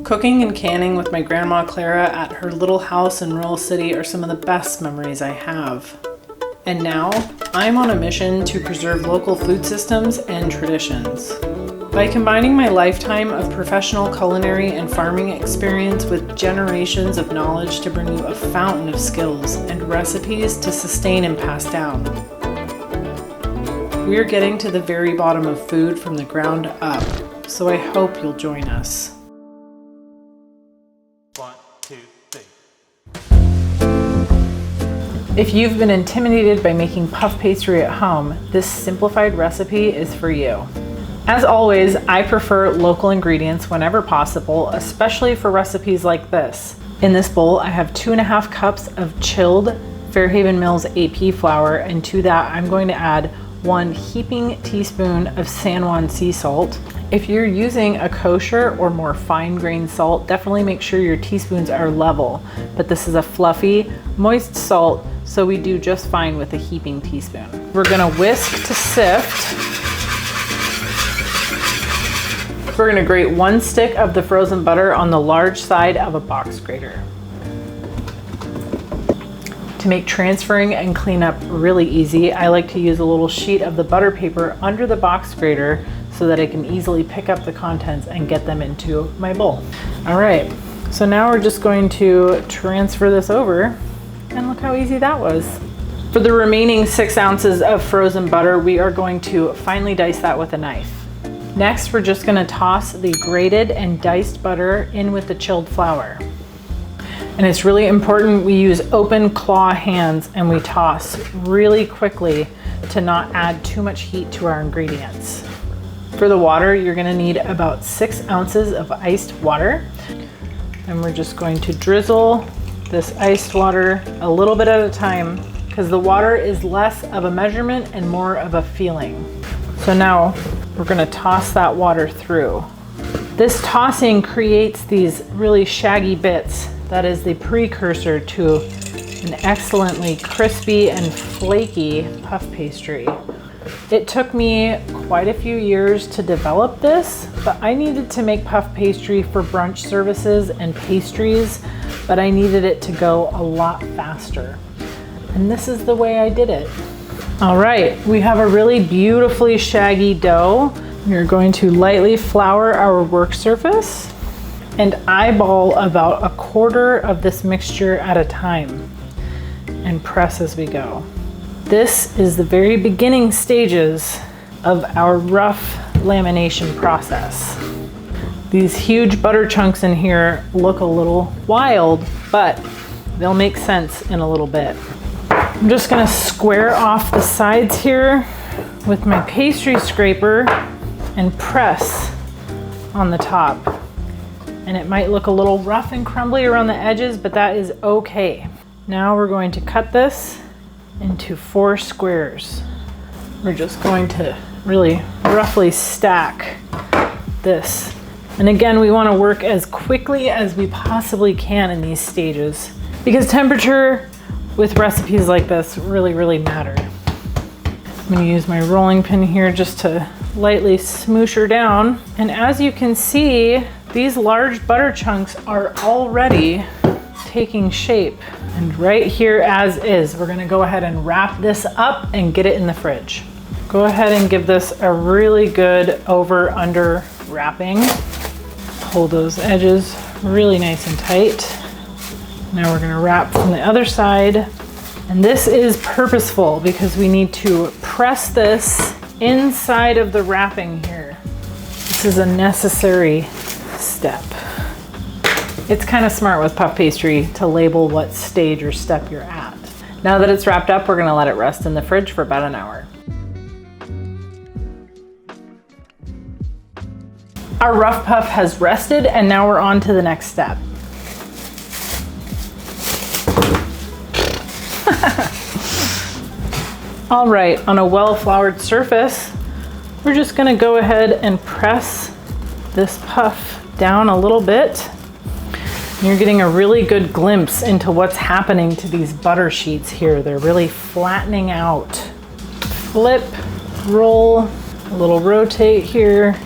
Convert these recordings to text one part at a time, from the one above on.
Cooking and canning with my grandma Clara at her little house in Rural City are some of the best memories I have. And now, I'm on a mission to preserve local food systems and traditions. By combining my lifetime of professional culinary and farming experience with generations of knowledge to bring you a fountain of skills and recipes to sustain and pass down. We're getting to the very bottom of food from the ground up, so I hope you'll join us. 1, 2, 3. If you've been intimidated by making puff pastry at home, this simplified recipe is for you. As always, I prefer local ingredients whenever possible, especially for recipes like this. In this bowl, I have 2.5 cups of chilled Fairhaven Mills AP flour, and to that, I'm going to add 1 heaping teaspoon of San Juan sea salt. If you're using a kosher or more fine-grained salt, definitely make sure your teaspoons are level. But this is a fluffy, moist salt, so we do just fine with a heaping teaspoon. We're gonna whisk to sift. We're gonna grate 1 stick of the frozen butter on the large side of a box grater. To make transferring and cleanup really easy, I like to use a little sheet of the butter paper under the box grater so that I can easily pick up the contents and get them into my bowl. All right, so now we're just going to transfer this over, and look how easy that was. For the remaining 6 ounces of frozen butter, we are going to finely dice that with a knife. Next, we're just gonna toss the grated and diced butter in with the chilled flour. And it's really important we use open claw hands and we toss really quickly to not add too much heat to our ingredients. For the water, you're gonna need about 6 ounces of iced water. And we're just going to drizzle this iced water a little bit at a time because the water is less of a measurement and more of a feeling. So now we're gonna toss that water through. This tossing creates these really shaggy bits. That is the precursor to an excellently crispy and flaky puff pastry. It took me quite a few years to develop this, but I needed to make puff pastry for brunch services and pastries, but I needed it to go a lot faster. And this is the way I did it. All right, we have a really beautifully shaggy dough. We're going to lightly flour our work surface and eyeball about 1/4 of this mixture at a time and press as we go. This is the very beginning stages of our rough lamination process. These huge butter chunks in here look a little wild, but they'll make sense in a little bit. I'm just gonna square off the sides here with my pastry scraper and press on the top. And it might look a little rough and crumbly around the edges, but that is okay. Now we're going to cut this into 4 squares. We're just going to really roughly stack this. And again, we want to work as quickly as we possibly can in these stages because temperature with recipes like this really matter. I'm going to use my rolling pin here just to lightly smoosh her down. And as you can see, these large butter chunks are already taking shape. And right here as is, we're gonna go ahead and wrap this up and get it in the fridge. Go ahead and give this a really good over-under wrapping. Hold those edges really nice and tight. Now we're gonna wrap from the other side. And this is purposeful because we need to press this inside of the wrapping here. This is a necessary step. It's kind of smart with puff pastry to label what stage or step you're at. Now that it's wrapped up, we're gonna let it rest in the fridge for about an hour. Our rough puff has rested and now we're on to the next step. All right, on a well-floured surface, we're just gonna go ahead and press this puff down a little bit. You're getting a really good glimpse into what's happening to these butter sheets here. They're really flattening out. Flip, roll, a little rotate here.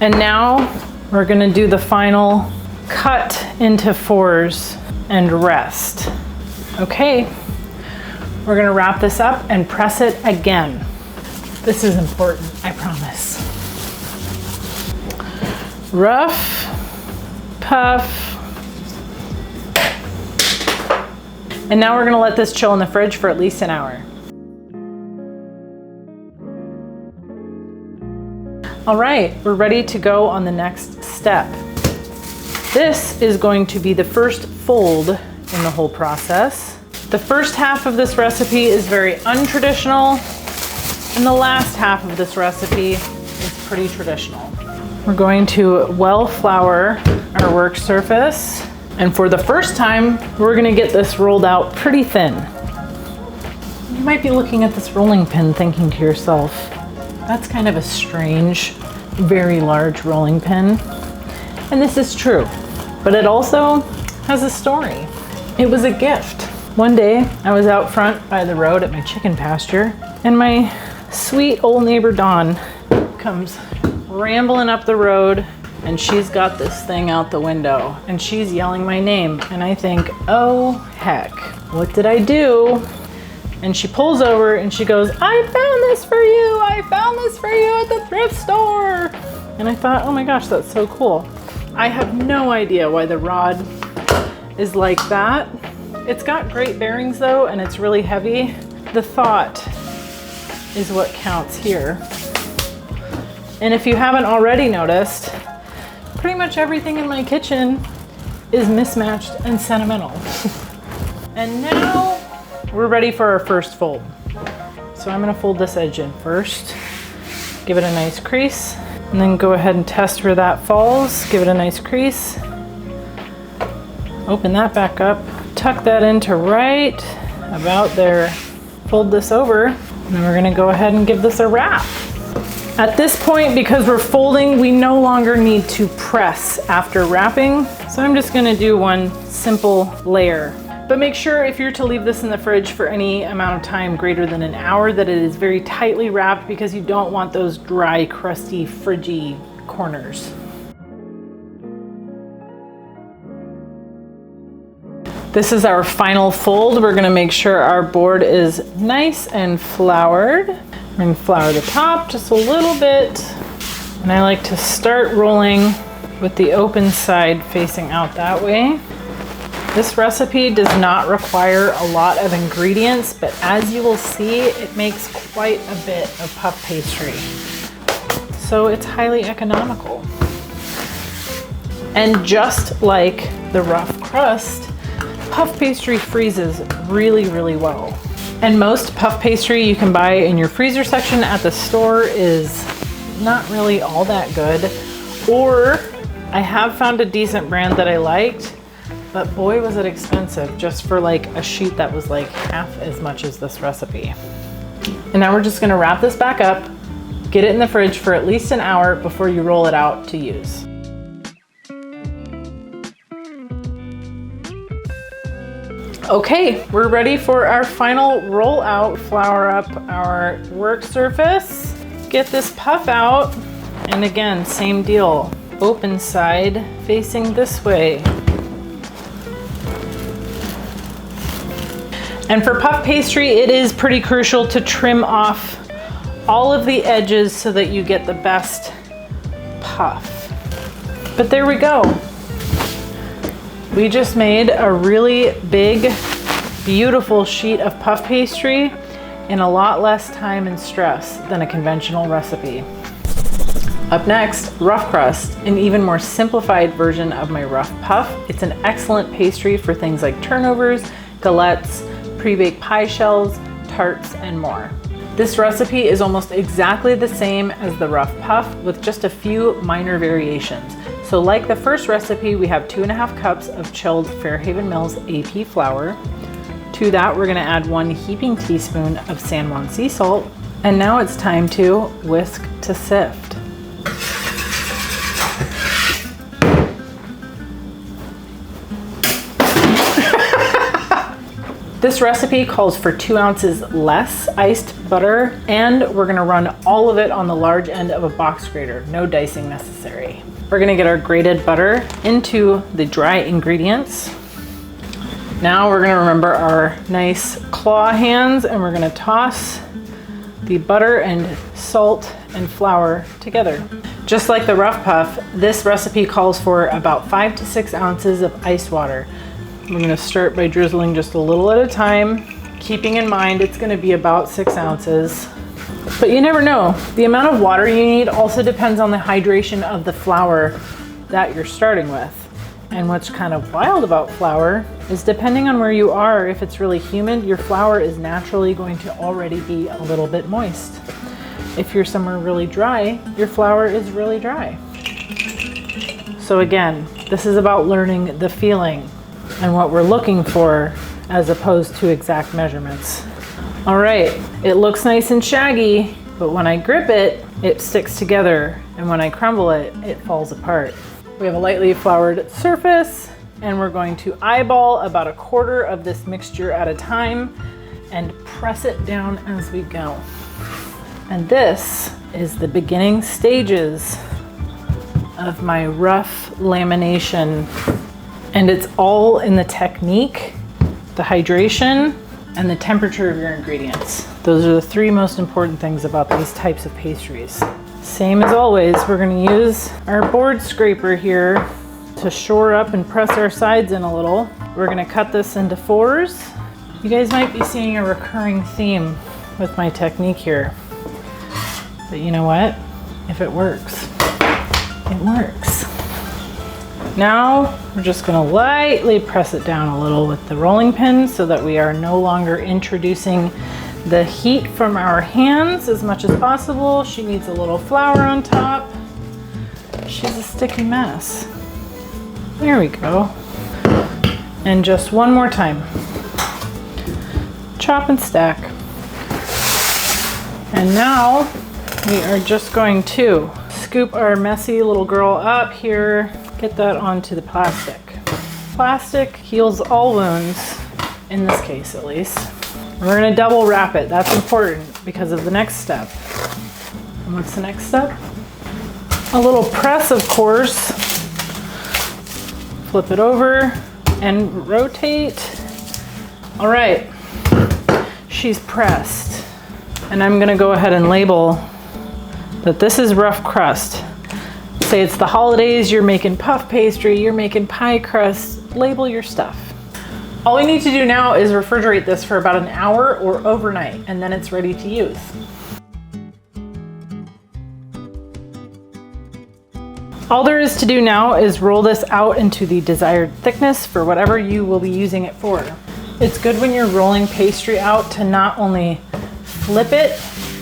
And now we're gonna do the final cut into 4s and rest. Okay, we're gonna wrap this up and press it again. This is important, I promise. Rough, puff. And now we're gonna let this chill in the fridge for at least an hour. All right, we're ready to go on the next step. This is going to be the first fold in the whole process. The first half of this recipe is very untraditional, and the last half of this recipe is pretty traditional. We're going to well flour our work surface, and for the first time, we're gonna get this rolled out pretty thin. You might be looking at this rolling pin thinking to yourself, that's kind of a strange, very large rolling pin. And this is true, but it also has a story. It was a gift. One day I was out front by the road at my chicken pasture, and my sweet old neighbor Dawn comes rambling up the road, and she's got this thing out the window and she's yelling my name. And I think, oh heck, what did I do? And she pulls over and she goes, I found this for you. I found this for you at the thrift store. And I thought, oh my gosh, that's so cool. I have no idea why the rod is like that. It's got great bearings though, and it's really heavy. The thought is what counts here. And if you haven't already noticed, pretty much everything in my kitchen is mismatched and sentimental. And now we're ready for our first fold. So I'm gonna fold this edge in first, give it a nice crease, and then go ahead and test where that falls. Give it a nice crease. Open that back up, tuck that into right about there. Fold this over, and then we're gonna go ahead and give this a wrap. At this point, because we're folding, we no longer need to press after wrapping. So I'm just gonna do one simple layer. But make sure if you're to leave this in the fridge for any amount of time greater than an hour that it is very tightly wrapped, because you don't want those dry, crusty, fridgy corners. This is our final fold. We're gonna make sure our board is nice and floured. We're gonna flour the top just a little bit. And I like to start rolling with the open side facing out that way. This recipe does not require a lot of ingredients, but as you will see, it makes quite a bit of puff pastry. So it's highly economical. And just like the rough crust, puff pastry freezes really, really well. And most puff pastry you can buy in your freezer section at the store is not really all that good. Or I have found a decent brand that I liked, but boy was it expensive just for like a sheet that was like half as much as this recipe. And now we're just gonna wrap this back up, get it in the fridge for at least an hour before you roll it out to use. Okay, we're ready for our final roll out. Flour up our work surface, get this puff out, and again, same deal. Open side facing this way. And for puff pastry, it is pretty crucial to trim off all of the edges so that you get the best puff. But there we go. We just made a really big, beautiful sheet of puff pastry in a lot less time and stress than a conventional recipe. Up next, rough crust, an even more simplified version of my rough puff. It's an excellent pastry for things like turnovers, galettes, pre-baked pie shells, tarts, and more. This recipe is almost exactly the same as the rough puff with just a few minor variations. So like the first recipe, we have 2.5 cups of chilled Fairhaven Mills AP flour. To that, we're gonna add 1 heaping teaspoon of San Juan sea salt. And now it's time to whisk to sift. This recipe calls for 2 ounces less iced butter, and we're gonna run all of it on the large end of a box grater, no dicing necessary. We're gonna get our grated butter into the dry ingredients. Now we're gonna remember our nice claw hands and we're gonna toss the butter and salt and flour together. Just like the rough puff, this recipe calls for about 5 to 6 ounces of ice water. We're gonna start by drizzling just a little at a time, keeping in mind it's gonna be about 6 ounces. But you never know. The amount of water you need also depends on the hydration of the flour that you're starting with. And what's kind of wild about flour is depending on where you are, if it's really humid, your flour is naturally going to already be a little bit moist. If you're somewhere really dry, your flour is really dry. So again, this is about learning the feeling and what we're looking for as opposed to exact measurements. All right, it looks nice and shaggy, but when I grip it, it sticks together, and when I crumble it, it falls apart. We have a lightly floured surface, and we're going to eyeball about 1/4 of this mixture at a time and press it down as we go. And this is the beginning stages of my rough lamination. And it's all in the technique, the hydration, and the temperature of your ingredients. Those are the 3 most important things about these types of pastries. Same as always, we're gonna use our board scraper here to shore up and press our sides in a little. We're gonna cut this into 4s. You guys might be seeing a recurring theme with my technique here. But you know what? If it works, it works. Now we're just gonna lightly press it down a little with the rolling pin so that we are no longer introducing the heat from our hands as much as possible. She needs a little flour on top. She's a sticky mess. There we go. And just one more time. Chop and stack. And now we are just going to scoop our messy little girl up here, get that onto the plastic. Plastic heals all wounds, in this case at least. We're gonna double wrap it. That's important because of the next step. And what's the next step? A little press, of course. Flip it over and rotate. All right, she's pressed. And I'm gonna go ahead and label that this is rough crust. Say it's the holidays, you're making puff pastry, you're making pie crust, label your stuff. All we need to do now is refrigerate this for about an hour or overnight, and then it's ready to use. All there is to do now is roll this out into the desired thickness for whatever you will be using it for. It's good when you're rolling pastry out to not only flip it,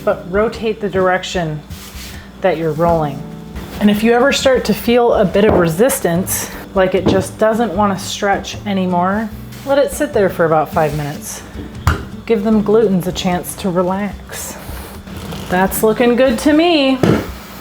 but rotate the direction that you're rolling. And if you ever start to feel a bit of resistance, like it just doesn't want to stretch anymore, let it sit there for about 5 minutes. Give them glutens a chance to relax. That's looking good to me.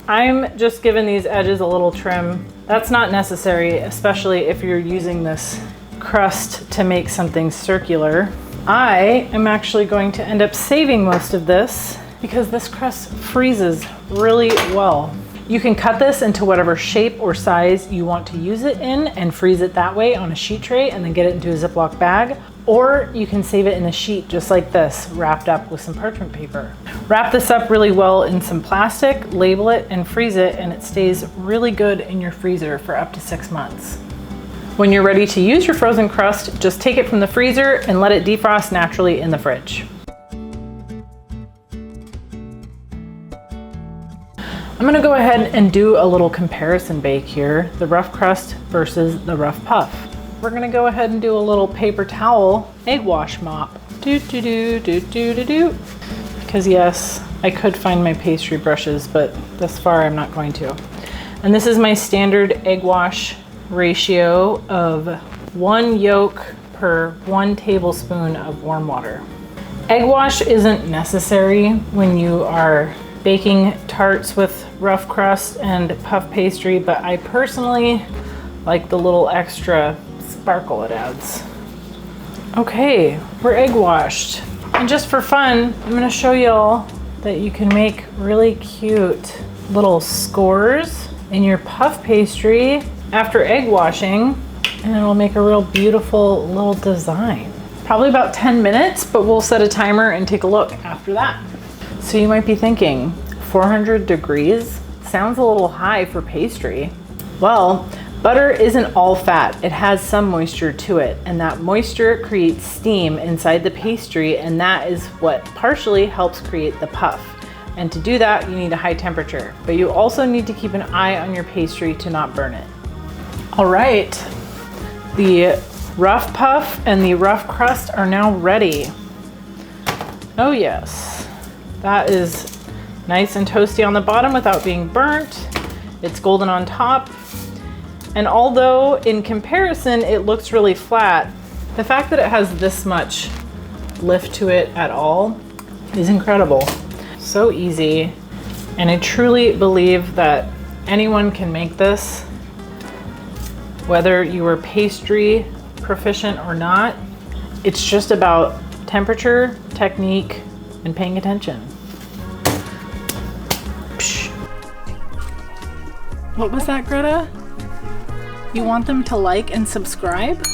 I'm just giving these edges a little trim. That's not necessary, especially if you're using this crust to make something circular. I am actually going to end up saving most of this because this crust freezes really well. You can cut this into whatever shape or size you want to use it in and freeze it that way on a sheet tray and then get it into a Ziploc bag. Or you can save it in a sheet just like this, wrapped up with some parchment paper. Wrap this up really well in some plastic, label it and freeze it, and it stays really good in your freezer for up to 6 months. When you're ready to use your frozen crust, just take it from the freezer and let it defrost naturally in the fridge. I'm gonna go ahead and do a little comparison bake here, the rough crust versus the rough puff. We're gonna go ahead and do a little paper towel egg wash mop. Because yes, I could find my pastry brushes, but thus far I'm not going to. And this is my standard egg wash ratio of 1 yolk per 1 tablespoon of warm water. Egg wash isn't necessary when you are baking tarts with rough crust and puff pastry, but I personally like the little extra sparkle it adds. Okay, we're egg washed. And just for fun, I'm gonna show y'all that you can make really cute little scores in your puff pastry after egg washing, and it'll make a real beautiful little design. Probably about 10 minutes, but we'll set a timer and take a look after that. So you might be thinking, 400 degrees? Sounds a little high for pastry. Well, butter isn't all fat. It has some moisture to it, and that moisture creates steam inside the pastry, and that is what partially helps create the puff. And to do that, you need a high temperature, but you also need to keep an eye on your pastry to not burn it. All right, the rough puff and the rough crust are now ready. Oh yes, that is nice and toasty on the bottom without being burnt. It's golden on top. And although in comparison it looks really flat, the fact that it has this much lift to it at all is incredible. So easy. And I truly believe that anyone can make this, whether you are pastry proficient or not. It's just about temperature, technique, and paying attention. What was that, Greta? You want them to like and subscribe?